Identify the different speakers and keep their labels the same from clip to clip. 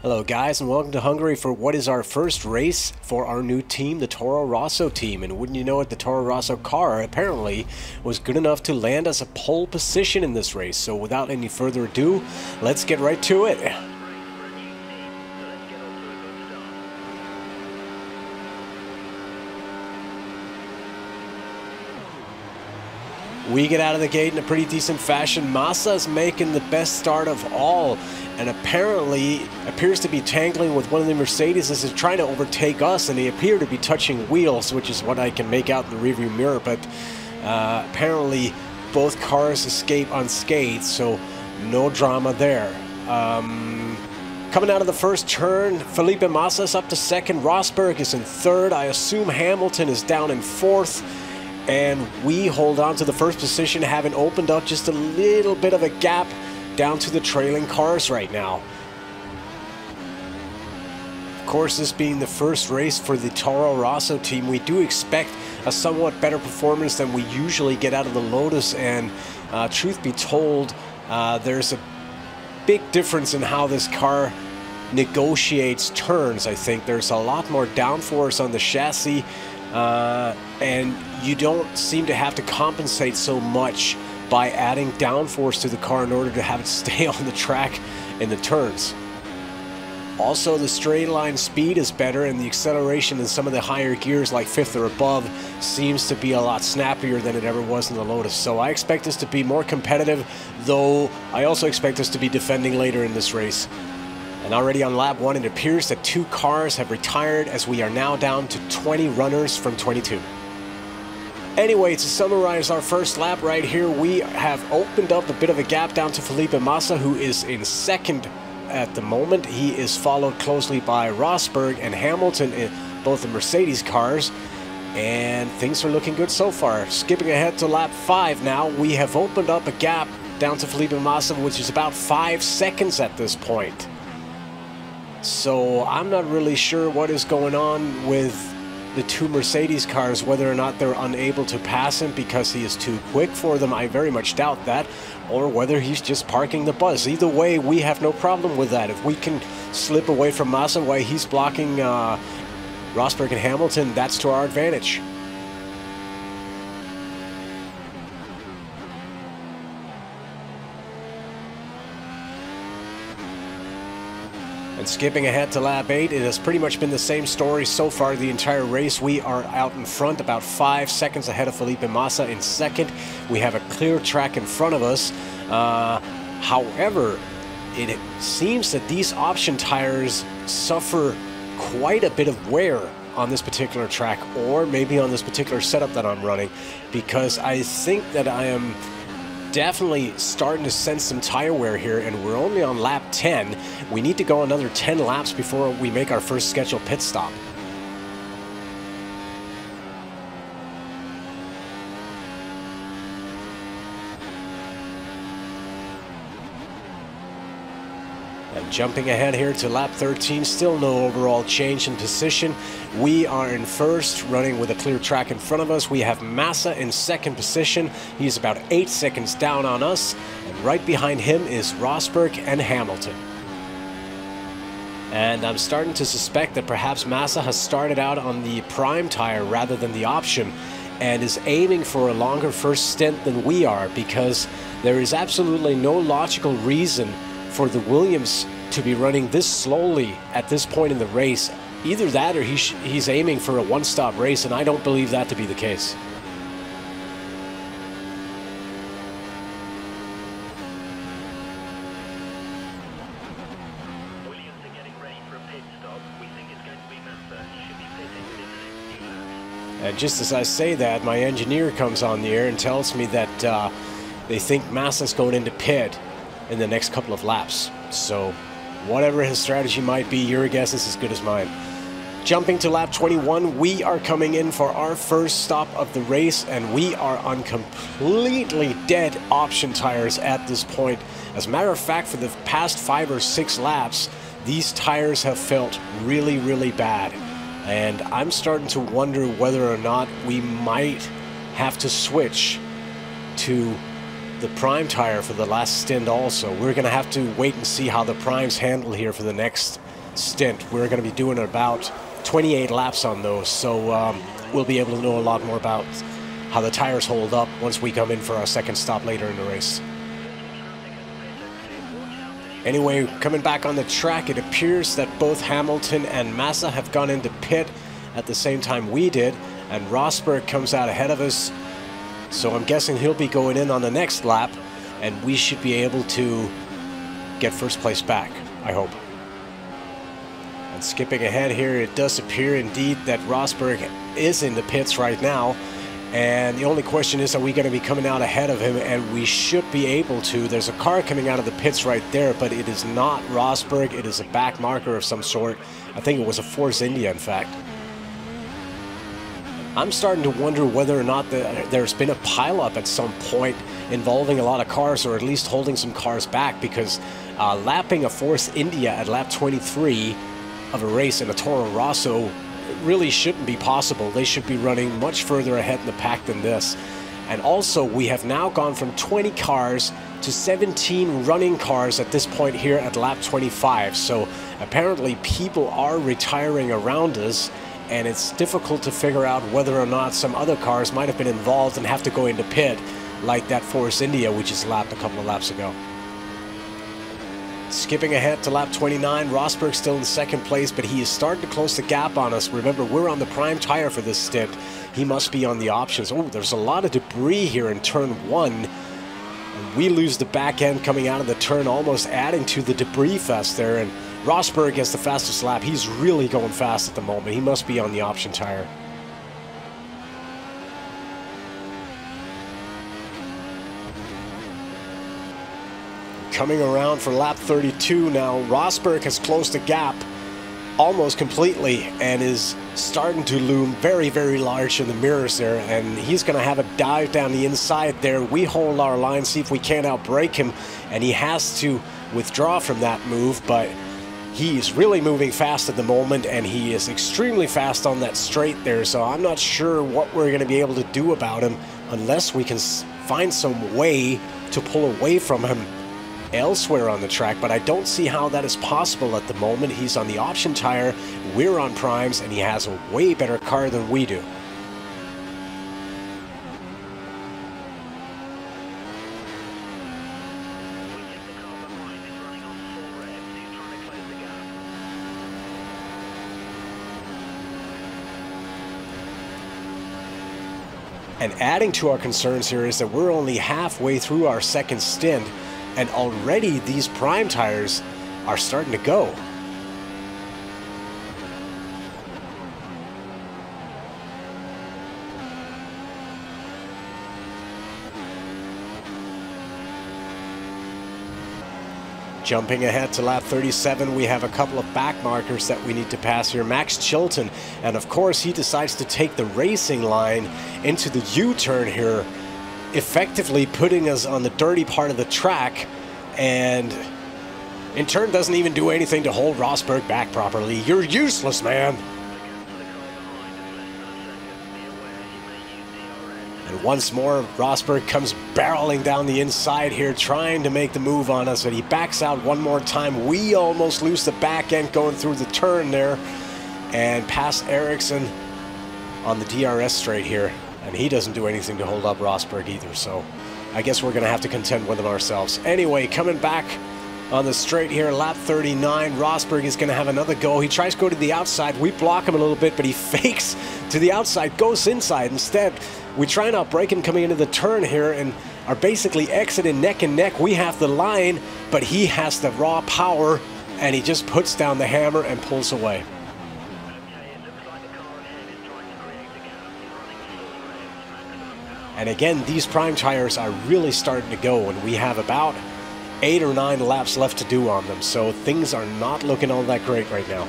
Speaker 1: Hello guys, and welcome to Hungary for what is our first race for our new team, the Toro Rosso team. And wouldn't you know it, the Toro Rosso car apparently was good enough to land us a pole position in this race. So without any further ado, let's get right to it. We get out of the gate in a pretty decent fashion. Massa's making the best start of all, and apparently appears to be tangling with one of the Mercedes as he's trying to overtake us, and they appear to be touching wheels, which is what I can make out in the rearview mirror. But apparently both cars escape unscathed, so no drama there. Coming out of the first turn, Felipe Massa's up to second, Rosberg is in third, I assume Hamilton is down in fourth. And we hold on to the first position, having opened up just a little bit of a gap down to the trailing cars right now. Of course, this being the first race for the Toro Rosso team, we do expect a somewhat better performance than we usually get out of the Lotus. And truth be told, there's a big difference in how this car negotiates turns. I think there's a lot more downforce on the chassis. And you don't seem to have to compensate so much by adding downforce to the car in order to have it stay on the track in the turns. Also, the straight line speed is better, and the acceleration in some of the higher gears like fifth or above seems to be a lot snappier than it ever was in the Lotus. So I expect this to be more competitive, though I also expect us to be defending later in this race. And already on lap 1, it appears that 2 cars have retired, as we are now down to 20 runners from 22. Anyway, to summarize our first lap right here, we have opened up a bit of a gap down to Felipe Massa, who is in second at the moment. He is followed closely by Rosberg and Hamilton in both the Mercedes cars. And things are looking good so far. Skipping ahead to lap 5 now, we have opened up a gap down to Felipe Massa, which is about 5 seconds at this point. So I'm not really sure what is going on with the 2 Mercedes cars, whether or not they're unable to pass him because he is too quick for them. I very much doubt that, or whether he's just parking the bus. Either way, we have no problem with that. If we can slip away from Massa while he's blocking Rosberg and Hamilton, that's to our advantage. And skipping ahead to lap 8, it has pretty much been the same story so far the entire race. We are out in front, about 5 seconds ahead of Felipe Massa in second. We have a clear track in front of us. However, it seems that these option tires suffer quite a bit of wear on this particular track, or maybe on this particular setup that I'm running, because I think that I am definitely starting to sense some tire wear here, and we're only on lap 10. We need to go another 10 laps before we make our first scheduled pit stop. And jumping ahead here to lap 13, still no overall change in position. We are in first, running with a clear track in front of us. We have Massa in second position. He's about 8 seconds down on us. And right behind him is Rosberg and Hamilton. And I'm starting to suspect that perhaps Massa has started out on the prime tire rather than the option, and is aiming for a longer first stint than we are, because there is absolutely no logical reason for the Williams to be running this slowly at this point in the race. Either that, or he's aiming for a one-stop race, and I don't believe that to be the case.
Speaker 2: Williams are getting ready for a pit stop. We think it's going to be Massa. He should be pitting within the next few laps.
Speaker 1: And just as I say that, my engineer comes on the air and tells me that they think Massa's going into pit in the next couple of laps. So whatever his strategy might be, your guess is as good as mine. Jumping to lap 21, we are coming in for our first stop of the race, and we are on completely dead option tires at this point. As a matter of fact, for the past 5 or 6 laps, these tires have felt really, really bad. And I'm starting to wonder whether or not we might have to switch to the prime tire for the last stint also. We're going to have to wait and see how the primes handle here for the next stint. We're going to be doing about 28 laps on those, so we'll be able to know a lot more about how the tires hold up once we come in for our second stop later in the race. Anyway, coming back on the track, it appears that both Hamilton and Massa have gone into pit at the same time we did, and Rosberg comes out ahead of us, so I'm guessing he'll be going in on the next lap, and we should be able to get first place back, I hope. And skipping ahead here, it does appear indeed that Rosberg is in the pits right now, and the only question is, are we going to be coming out ahead of him? And we should be able to. There's a car coming out of the pits right there, but it is not Rosberg. It is a backmarker of some sort. I think it was a Force India, in fact. I'm starting to wonder whether or not there's been a pileup at some point involving a lot of cars, or at least holding some cars back, because lapping a Force India at lap 23 of a race in a Toro Rosso really shouldn't be possible. They should be running much further ahead in the pack than this. And also, we have now gone from 20 cars to 17 running cars at this point here at lap 25. So apparently people are retiring around us, and it's difficult to figure out whether or not some other cars might have been involved and have to go into pit, like that Force India we just lapped a couple of laps ago. Skipping ahead to lap 29, Rosberg still in second place, but he is starting to close the gap on us. Remember, we're on the prime tire for this stint. He must be on the options. Oh, there's a lot of debris here in turn 1. And we lose the back end coming out of the turn, almost adding to the debris fest there. And Rosberg gets the fastest lap. He's really going fast at the moment. He must be on the option tire. Coming around for lap 32 now, Rosberg has closed the gap almost completely and is starting to loom very, very large in the mirrors there, and he's going to have a dive down the inside there. We hold our line, see if we can't outbrake him, and he has to withdraw from that move, but he's really moving fast at the moment, and he is extremely fast on that straight there, so I'm not sure what we're going to be able to do about him unless we can find some way to pull away from him elsewhere on the track, but I don't see how that is possible at the moment. He's on the option tire, we're on primes, and he has a way better car than we do. And adding to our concerns here is that we're only halfway through our second stint, and already these prime tires are starting to go. Jumping ahead to lap 37, we have a couple of back markers that we need to pass here. Max Chilton, and of course he decides to take the racing line into the U-turn here, effectively putting us on the dirty part of the track, and in turn doesn't even do anything to hold Rosberg back properly. You're useless, man. And once more, Rosberg comes barreling down the inside here, trying to make the move on us, but he backs out one more time. We almost lose the back end going through the turn there, and pass Ericsson on the DRS straight here. And he doesn't do anything to hold up Rosberg either, so I guess we're going to have to contend with him ourselves. Anyway, coming back on the straight here, lap 39, Rosberg is going to have another go. He tries to go to the outside. We block him a little bit, but he fakes to the outside, goes inside. Instead, we try and outbrake him coming into the turn here and are basically exiting neck and neck. We have the line, but he has the raw power, and he just puts down the hammer and pulls away. And again, these prime tires are really starting to go, and we have about 8 or 9 laps left to do on them, so things are not looking all that great right now.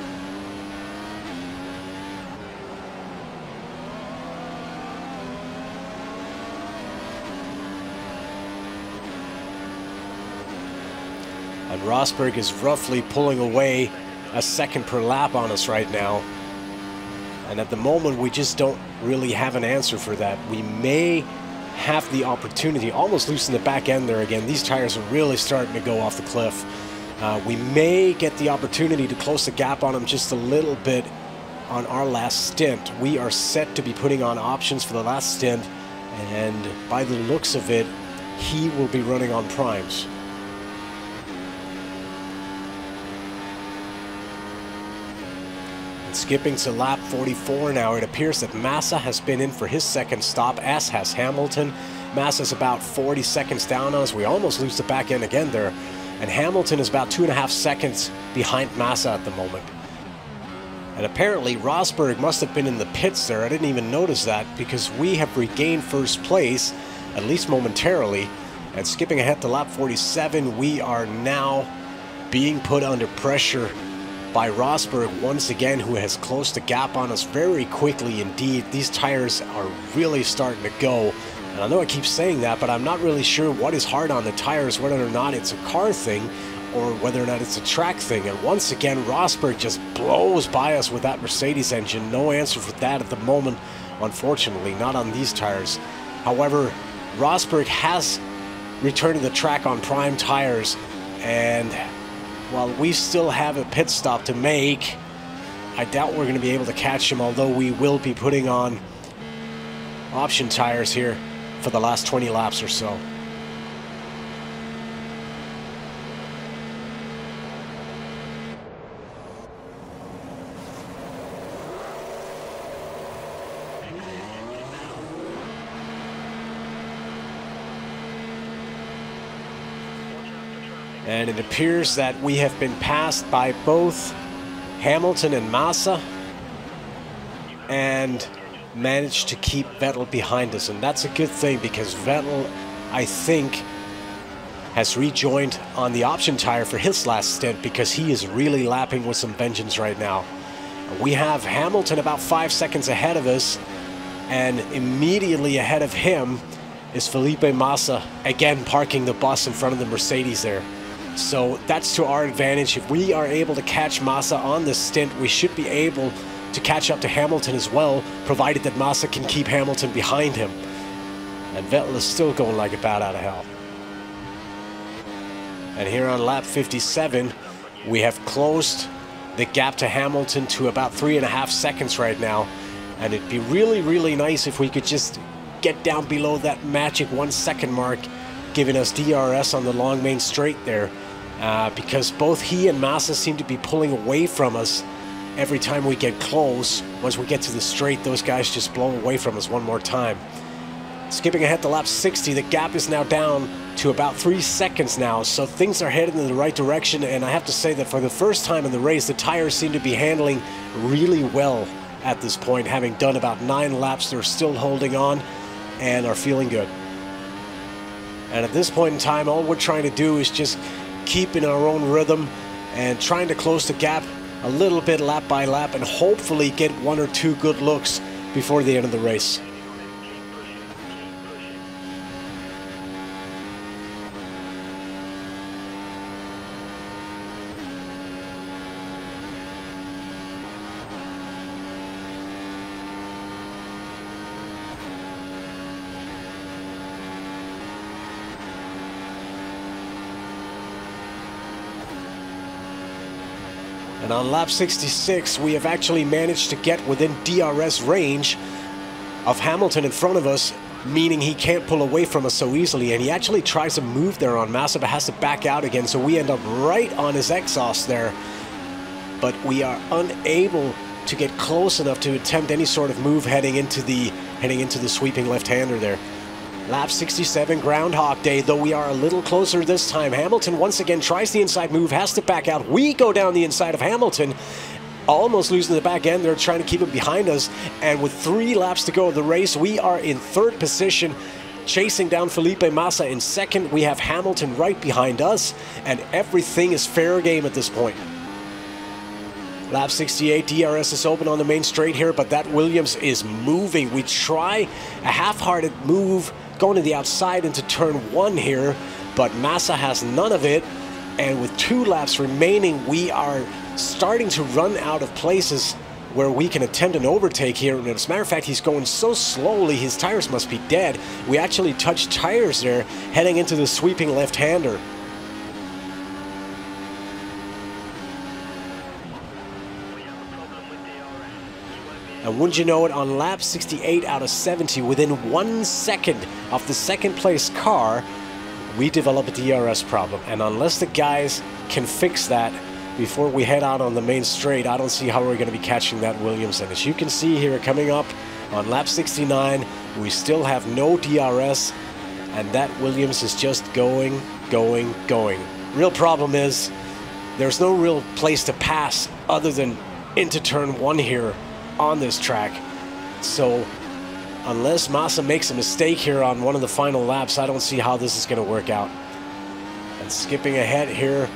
Speaker 1: And Rosberg is roughly pulling away a second per lap on us right now. And at the moment, we just don't really have an answer for that. We may have the opportunity, almost loosen the back end there again. These tires are really starting to go off the cliff. We may get the opportunity to close the gap on him just a little bit on our last stint. We are set to be putting on options for the last stint, and by the looks of it, he will be running on primes. Skipping to lap 44 now, it appears that Massa has been in for his second stop, as has Hamilton. Massa's about 40 seconds down on us. We almost lose the back end again there. And Hamilton is about 2.5 seconds behind Massa at the moment. And apparently Rosberg must have been in the pits there. I didn't even notice that, because we have regained first place, at least momentarily. And skipping ahead to lap 47, we are now being put under pressure by Rosberg once again, who has closed the gap on us very quickly indeed. These tires are really starting to go. And I know I keep saying that, but I'm not really sure what is hard on the tires, whether or not it's a car thing or whether or not it's a track thing. And once again, Rosberg just blows by us with that Mercedes engine. No answer for that at the moment, unfortunately, not on these tires. However, Rosberg has returned to the track on prime tires, and while we still have a pit stop to make, I doubt we're going to be able to catch him, although we will be putting on option tires here for the last 20 laps or so. And it appears that we have been passed by both Hamilton and Massa and managed to keep Vettel behind us. And that's a good thing, because Vettel, I think, has rejoined on the option tire for his last stint, because he is really lapping with some vengeance right now. We have Hamilton about 5 seconds ahead of us, and immediately ahead of him is Felipe Massa, again parking the bus in front of the Mercedes there. So that's to our advantage. If we are able to catch Massa on this stint, we should be able to catch up to Hamilton as well, provided that Massa can keep Hamilton behind him. And Vettel is still going like a bat out of hell. And here on lap 57, we have closed the gap to Hamilton to about 3.5 seconds right now. And it'd be really, really nice if we could just get down below that magic 1 second mark, giving us DRS on the long main straight there, because both he and Massa seem to be pulling away from us every time we get close. Once we get to the straight, those guys just blow away from us one more time. Skipping ahead to lap 60, the gap is now down to about 3 seconds now, so things are headed in the right direction. And I have to say that for the first time in the race, the tires seem to be handling really well at this point. Having done about 9 laps, they're still holding on and are feeling good. And at this point in time, all we're trying to do is just keep in our own rhythm and trying to close the gap a little bit lap by lap, and hopefully get 1 or 2 good looks before the end of the race. And on lap 66, we have actually managed to get within DRS range of Hamilton in front of us, meaning he can't pull away from us so easily. And he actually tries to move there on Massa, but has to back out again, so we end up right on his exhaust there. But we are unable to get close enough to attempt any sort of move heading into the sweeping left-hander there. Lap 67, Groundhog Day, though we are a little closer this time. Hamilton once again tries the inside move, has to back out. We go down the inside of Hamilton, almost losing the back end. They're trying to keep him behind us. And with 3 laps to go of the race, we are in 3rd position, chasing down Felipe Massa in 2nd. We have Hamilton right behind us, and everything is fair game at this point. Lap 68, DRS is open on the main straight here, but that Williams is moving. We try a half-hearted move going to the outside into turn 1 here, but Massa has none of it. And with 2 laps remaining, we are starting to run out of places where we can attempt an overtake here. And as a matter of fact, he's going so slowly, his tires must be dead. We actually touched tires there, heading into the sweeping left-hander. And wouldn't you know it, on lap 68 out of 70, within 1 second of the second place car, we develop a DRS problem. And unless the guys can fix that before we head out on the main straight, I don't see how we're going to be catching that Williams. And as you can see here, coming up on lap 69, we still have no DRS, and that Williams is just going. Real problem is there's no real place to pass other than into turn 1 here on this track. So unless Massa makes a mistake here on one of the final laps, I don't see how this is going to work out. And skipping ahead here,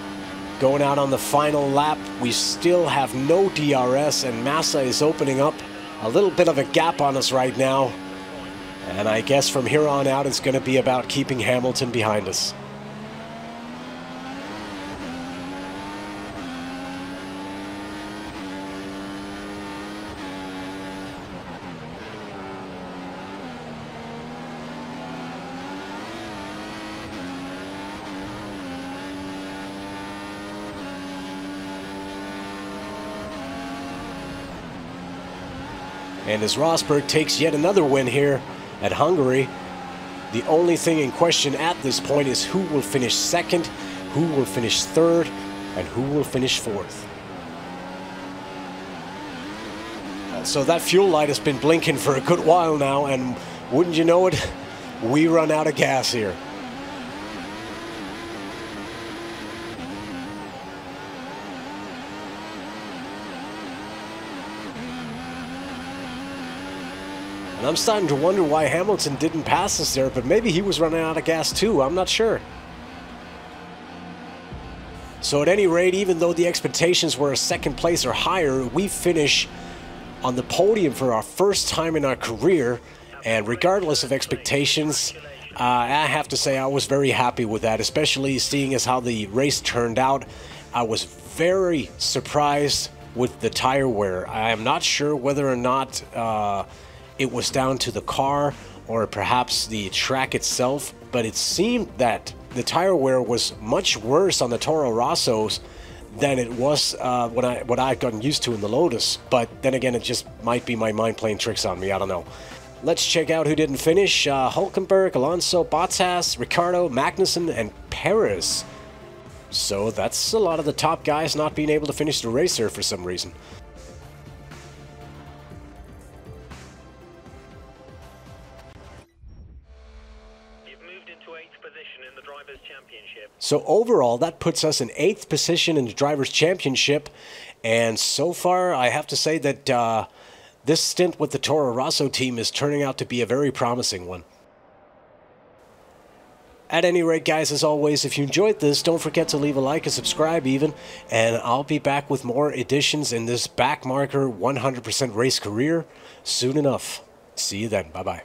Speaker 1: going out on the final lap, we still have no DRS, and Massa is opening up a little bit of a gap on us right now. And I guess from here on out, it's going to be about keeping Hamilton behind us. And as Rosberg takes yet another win here at Hungary, the only thing in question at this point is who will finish second, who will finish third, and who will finish fourth. So that fuel light has been blinking for a good while now, and wouldn't you know it, we run out of gas here. And I'm starting to wonder why Hamilton didn't pass us there, but maybe he was running out of gas too, I'm not sure. So at any rate, even though the expectations were a second place or higher, we finish on the podium for our first time in our career. And regardless of expectations, I have to say I was very happy with that, especially seeing as how the race turned out. I was very surprised with the tire wear. I am not sure whether or not it was down to the car or perhaps the track itself, but it seemed that the tire wear was much worse on the Toro Rossos than it was what I'd gotten used to in the Lotus. But then again, it just might be my mind playing tricks on me, I don't know. Let's check out who didn't finish. Hülkenberg, Alonso, Bottas, Ricciardo, Magnussen, and Perez. So that's a lot of the top guys not being able to finish the race here for some reason. So overall, that puts us in 8th position in the Drivers' Championship. And so far, I have to say that this stint with the Toro Rosso team is turning out to be a very promising one. At any rate, guys, as always, if you enjoyed this, don't forget to leave a like and subscribe even. And I'll be back with more editions in this Backmarker 100% race career soon enough. See you then. Bye-bye.